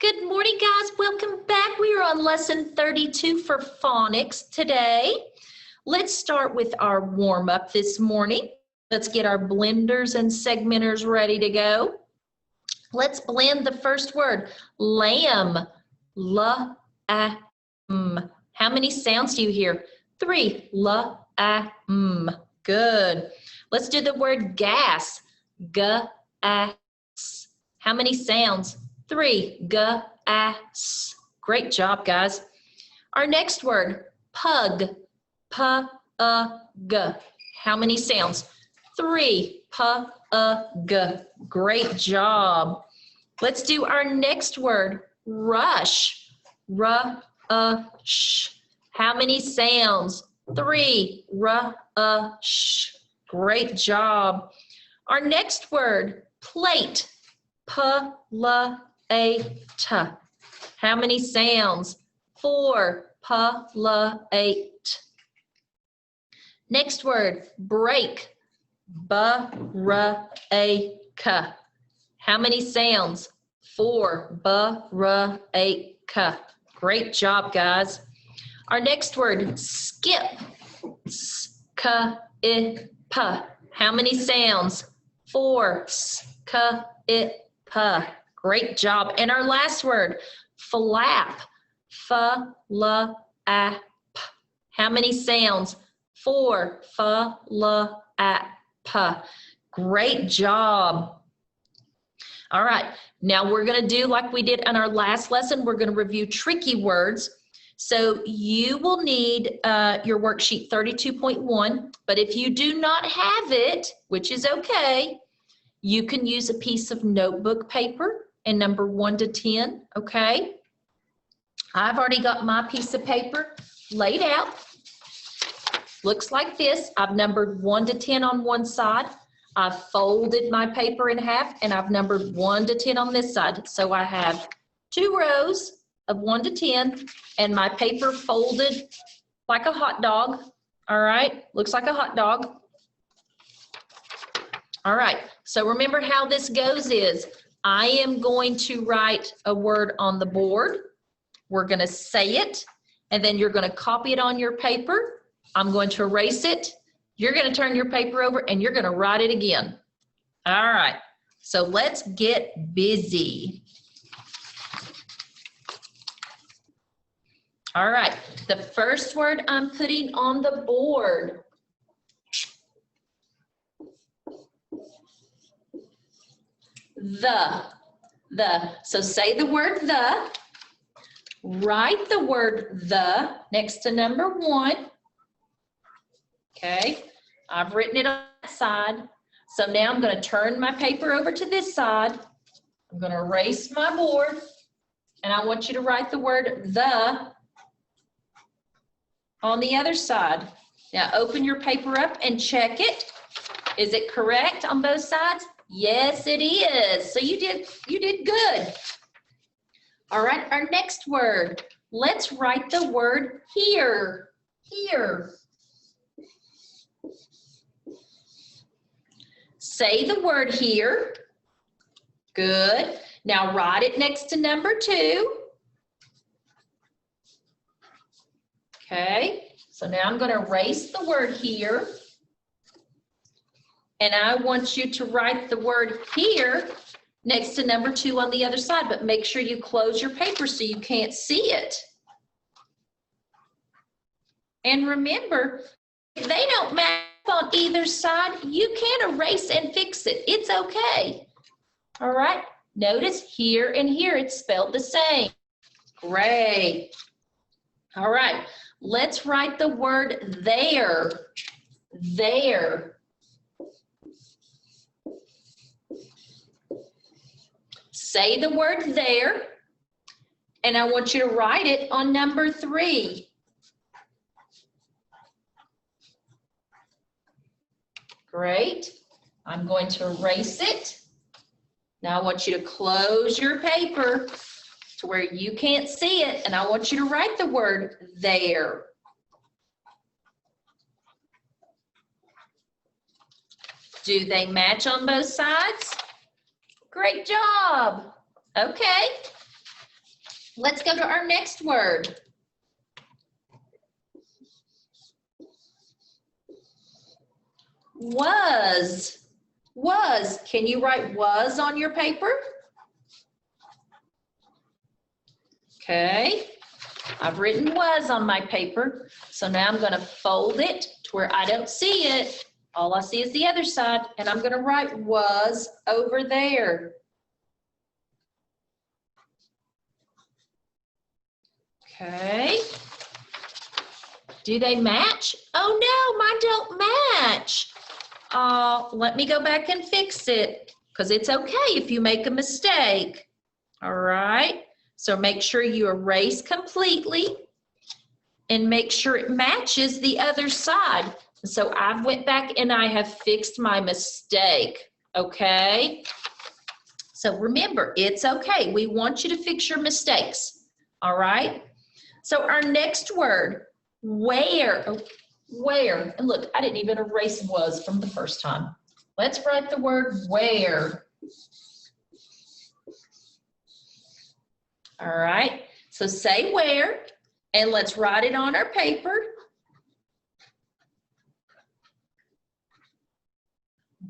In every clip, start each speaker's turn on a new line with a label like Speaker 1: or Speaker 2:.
Speaker 1: Good morning, guys. Welcome back. We are on lesson 32 for phonics today. Let's start with our warm-up this morning. Let's get our blenders and segmenters ready to go. Let's blend the first word, lamb. La-a-m. How many sounds do you hear? 3. La-a-m. Good. Let's do the word gas. G-a-s. How many sounds? 3. G-a-s. Great job, guys. Our next word, pug. P-u-g. How many sounds? 3. P-u-g. Great job. Let's do our next word, rush. R-u-sh. How many sounds? 3. R-u-sh. Great job. Our next word, plate. P-l-a-t. How many sounds? 4. P-l-a-t. Next word, break. B-r-a-k. How many sounds? 4. B-r-a-k. Great job, guys. Our next word, skip. S-k-i-p. How many sounds? 4. S-k-i-p. Great job. And our last word, flap. F-l-a-p. How many sounds? 4. F-l-a-p. Great job. All right, now we're going to do like we did in our last lesson. We're going to review tricky words. So you will need your worksheet 32.1, but if you do not have it, which is okay, you can use a piece of notebook paper and number 1 to 10, okay? I've already got my piece of paper laid out. Looks like this. I've numbered 1 to 10 on one side. I've folded my paper in half and I've numbered 1 to 10 on this side. So I have 2 rows of 1 to 10 and my paper folded like a hot dog. All right, looks like a hot dog. All right, so remember how this goes is I am going to write a word on the board. We're going to say it and then you're going to copy it on your paper. I'm going to erase it. You're going to turn your paper over and you're going to write it again. All right, so let's get busy. All right, the first word I'm putting on the board. The. So say the word the. Write the word the next to number 1. Okay, I've written it on that side. So now I'm going to turn my paper over to this side. I'm going to erase my board. And I want you to write the word the on the other side. Now open your paper up and check it. Is it correct on both sides? Yes, it is. So you did good. All right, our next word. Let's write the word here. Here. Say the word here. Good. Now write it next to number 2. Okay, so now I'm going to erase the word here. And I want you to write the word here next to number 2 on the other side, but make sure you close your paper so you can't see it. And remember, if they don't match on either side, you can erase and fix it. It's okay. All right, notice here and here it's spelled the same. Great. All right, let's write the word there. There. Say the word there, and I want you to write it on number 3. Great. I'm going to erase it. Now I want you to close your paper to where you can't see it, and I want you to write the word there. Do they match on both sides? Great job. Okay. Let's go to our next word. Was. Was. Can you write was on your paper? Okay. I've written was on my paper. So now I'm going to fold it to where I don't see it. All I see is the other side. And I'm going to write was over there. Okay. Do they match? Oh no, mine don't match. Let me go back and fix it because it's okay if you make a mistake. All right. So make sure you erase completely and make sure it matches the other side. So I've went back and I have fixed my mistake. Okay. So remember, it's okay. We want you to fix your mistakes. All right. So our next word, where. Oh, where. And look, I didn't even erase was from the first time. Let's write the word where. All right. So say where, and let's write it on our paper.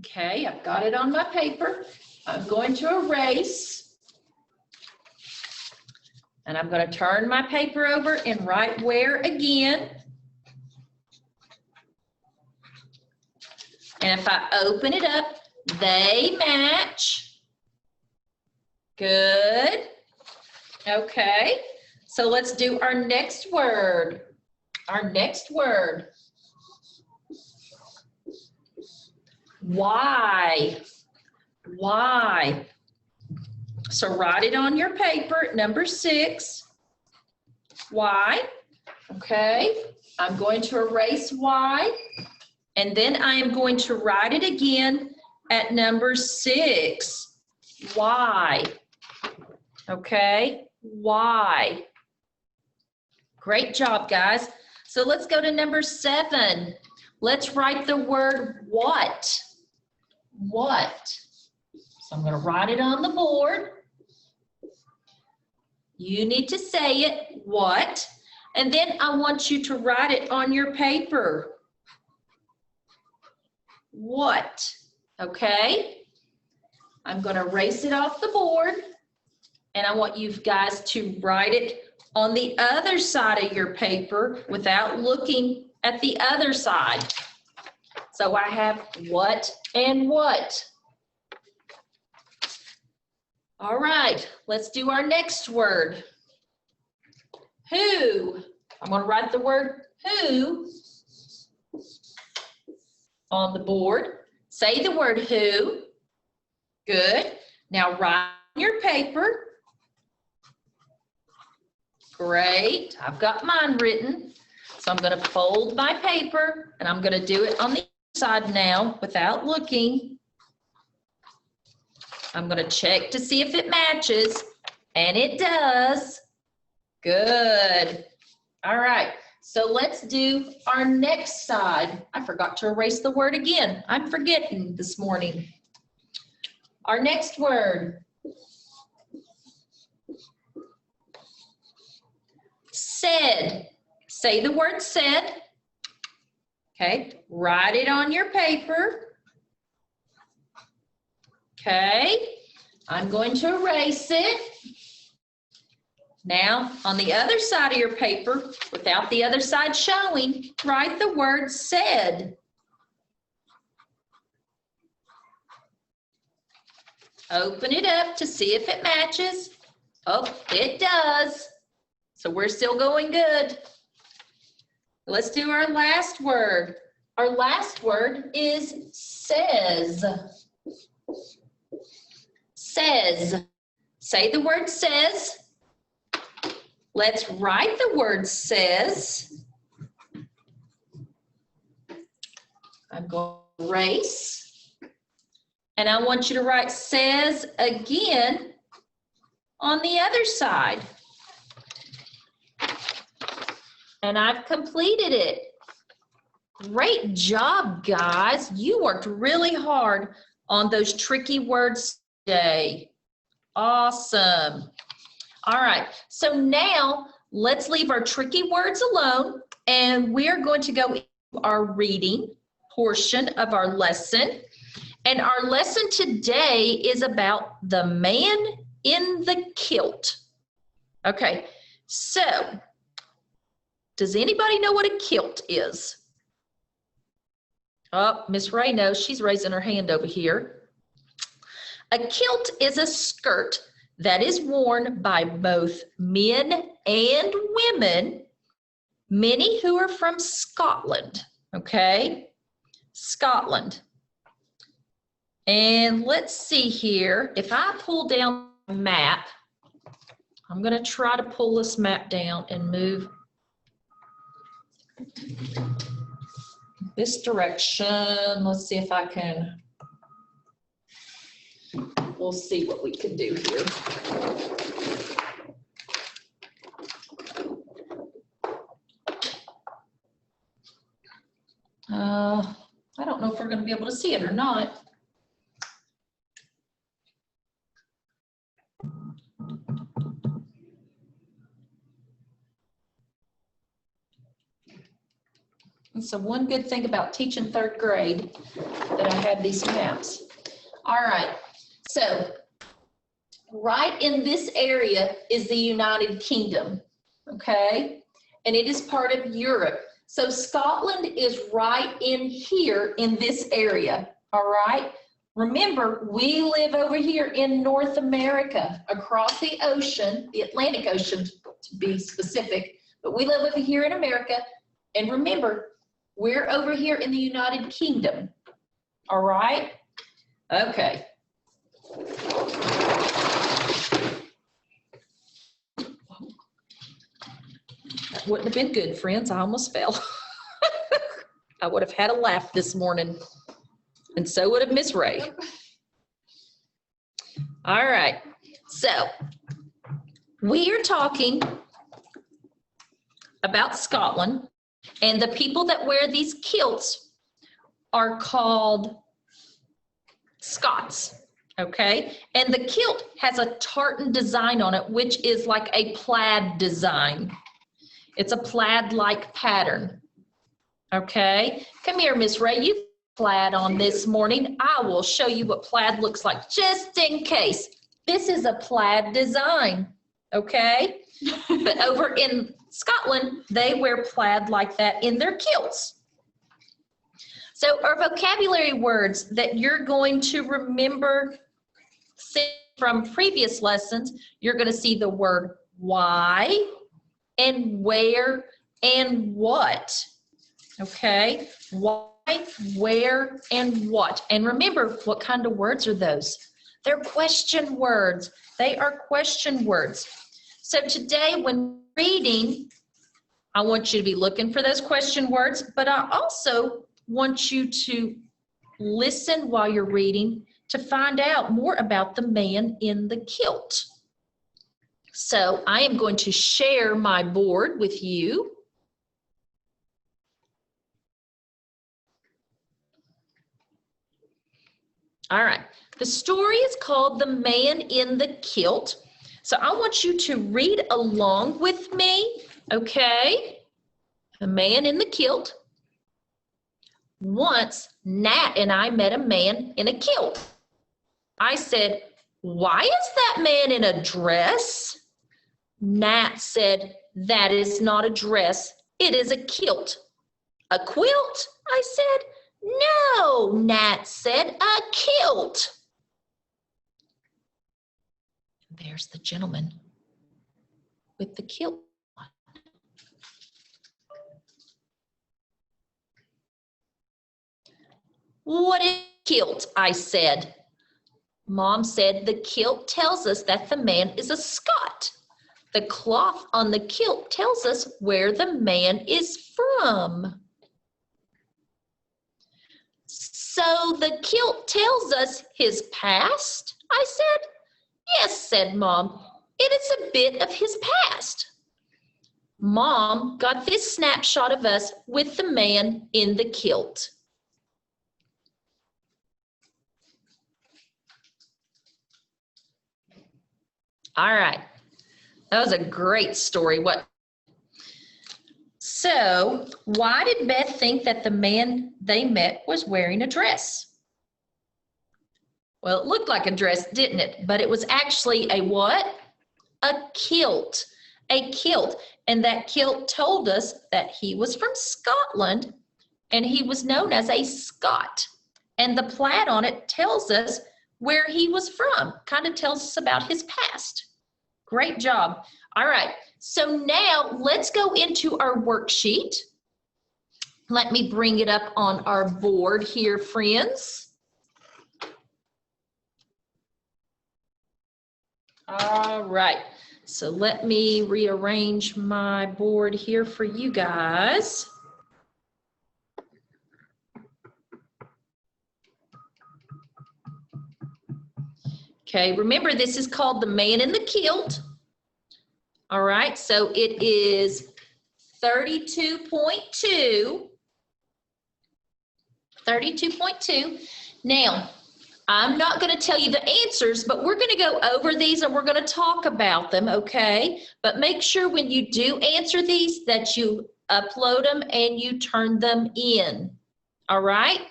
Speaker 1: Okay, I've got it on my paper. I'm going to erase. And I'm going to turn my paper over and write where again. And if I open it up, they match. Good. Okay. So let's do our next word. Our next word. Why. Why. So write it on your paper, number 6. Why? Okay. I'm going to erase why. And then I am going to write it again at number 6. Why? Okay. Why? Great job, guys. So let's go to number 7. Let's write the word what. What? So I'm going to write it on the board. You need to say it, what, and then I want you to write it on your paper. What, okay? I'm going to erase it off the board, and I want you guys to write it on the other side of your paper without looking at the other side. So I have what and what. All right, let's do our next word. Who. I'm going to write the word who on the board. Say the word who. Good. Now write on your paper. Great. I've got mine written. So I'm going to fold my paper and I'm going to do it on the side now without looking. I'm going to check to see if it matches, and it does. Good. All right, so let's do our next side. I forgot to erase the word again. I'm forgetting this morning. Our next word. Said. Say the word said. Okay, write it on your paper. Okay, I'm going to erase it. Now, on the other side of your paper, without the other side showing, write the word said. Open it up to see if it matches. Oh, it does. So we're still going good. Let's do our last word. Our last word is says. Says. Say the word says. Let's write the word says. I'm going to erase. And I want you to write says again on the other side. And I've completed it. Great job, guys. You worked really hard on those tricky words today. Awesome. All right, so now let's leave our tricky words alone, and we are going to go into our reading portion of our lesson. And our lesson today is about the man in the kilt. Okay, so does anybody know what a kilt is? Oh, Miss Ray knows. She's raising her hand over here. A kilt is a skirt that is worn by both men and women, many who are from Scotland, okay? Scotland. And let's see here, if I pull down a map, I'm going to try to pull this map down and move this direction. Let's see if I can. We'll see what we can do here. I don't know if we're going to be able to see it or not. And so one good thing about teaching third grade that I have these maps. All right, so right in this area is the United Kingdom, okay? And it is part of Europe. So Scotland is right in here in this area, all right? Remember, we live over here in North America, across the ocean, the Atlantic Ocean to be specific, but we live over here in America. And remember, we're over here in the United Kingdom, all right? Okay. That wouldn't have been good, friends. I almost fell. I would have had a laugh this morning, and so would have Miss Ray. All right, so we are talking about Scotland, and the people that wear these kilts are called Scots, okay? And the kilt has a tartan design on it, which is like a plaid design. It's a plaid-like pattern, okay? Come here, Miss Ray, you plaid on this morning. I will show you what plaid looks like, just in case. This is a plaid design, okay? But over in Scotland, they wear plaid like that in their kilts. So our vocabulary words that you're going to remember from previous lessons, you're going to see the word why and where and what, okay? Why, where, and what. And remember, what kind of words are those? They're question words. They are question words. So today when reading, I want you to be looking for those question words, but I also want you to listen while you're reading to find out more about the man in the kilt. So I am going to share my board with you. All right, the story is called The Man in the Kilt. So I want you to read along with me, okay? The Man in the Kilt. Once, Nat and I met a man in a kilt. I said, "Why is that man in a dress?" Nat said, "That is not a dress, it is a kilt." "A quilt?" I said. "No," Nat said, "a kilt." There's the gentleman with the kilt on. "What is a kilt?" I said. Mom said, "The kilt tells us that the man is a Scot. The cloth on the kilt tells us where the man is from." "So the kilt tells us his past?" I said. "Yes," said Mom, "it is a bit of his past." Mom got this snapshot of us with the man in the kilt. All right, That was a great story. What? So, why did Beth think that the man they met was wearing a dress? Well, it looked like a dress, didn't it? But it was actually a what? A kilt. A kilt. And that kilt told us that he was from Scotland and he was known as a Scot. And the plaid on it tells us where he was from, kind of tells us about his past. Great job. All right, so now let's go into our worksheet. Let me bring it up on our board here, friends. All right, so let me rearrange my board here for you guys. Okay, remember this is called The Man in the Kilt. All right, so it is 32.2. 32.2. Now, I'm not going to tell you the answers, but we're going to go over these and we're going to talk about them, okay? But make sure when you do answer these that you upload them and you turn them in. All right?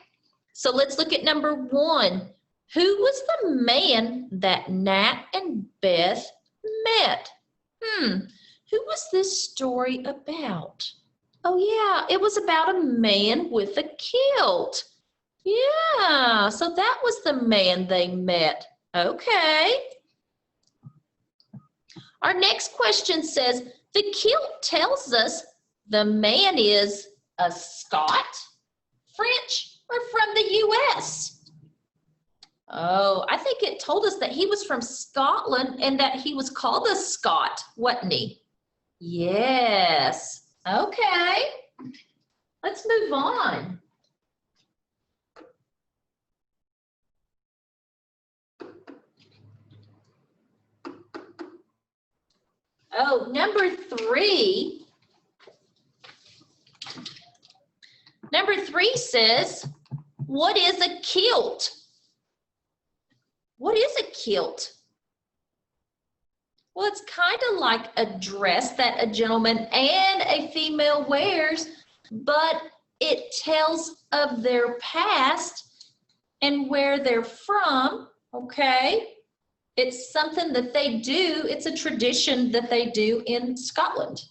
Speaker 1: So let's look at number 1. Who was the man that Nat and Beth met? Who was this story about? Oh yeah, it was about a man with a kilt. Yeah, so that was the man they met. Okay. Our next question says, the kilt tells us the man is a Scot, French, or from the U.S.? Oh, I think it told us that he was from Scotland and that he was called a Scot, wasn't he? Yes. Okay. Let's move on. Oh, number 3. Number 3 says, what is a kilt? What is a kilt? Well, it's kind of like a dress that a gentleman and a female wears, but it tells of their past and where they're from, okay? It's something that they do. It's a tradition that they do in Scotland.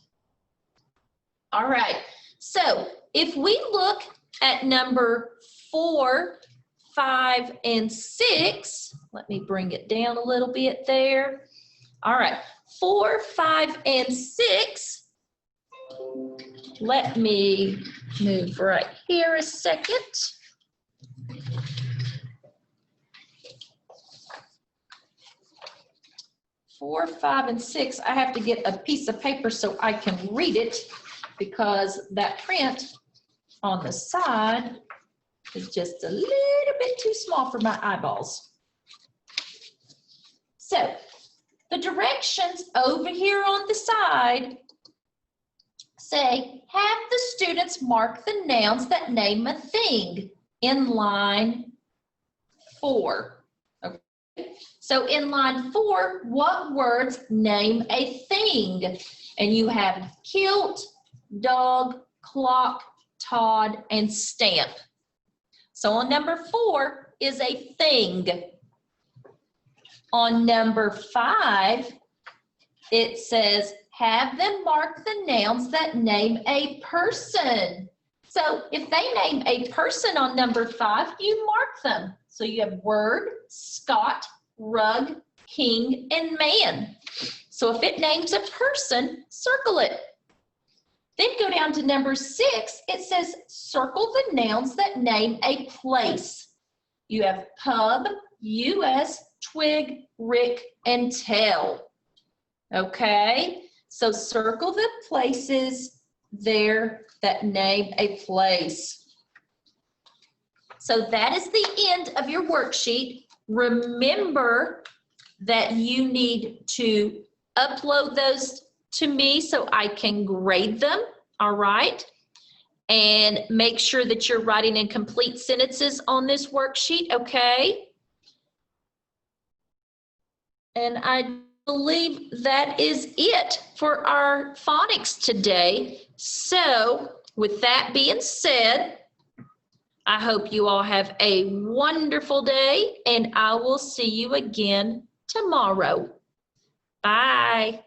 Speaker 1: All right, so if we look at number 4, 5, and 6, let me bring it down a little bit there. All right, 4, 5, and 6. Let me move right here a second. Four, 5, and 6. I have to get a piece of paper so I can read it because that print on the side is just a little bit too small for my eyeballs. So the directions over here on the side say, have the students mark the nouns that name a thing in line 4. Okay. So in line 4, what words name a thing? And you have kilt, dog, clock, Todd, and stamp. So on number 4 is a thing. On number 5, it says, have them mark the nouns that name a person. So if they name a person on number 5, you mark them. So you have word, Scott, rug, king, and man. So if it names a person, circle it. Then go down to number 6, it says circle the nouns that name a place. You have pub, US, twig, rick, and tell. Okay, so circle the places there that name a place. So that is the end of your worksheet. Remember that you need to upload those to me so I can grade them, all right? And make sure that you're writing in complete sentences on this worksheet, okay? And I believe that is it for our phonics today. So with that being said, I hope you all have a wonderful day, and I will see you again tomorrow. Bye.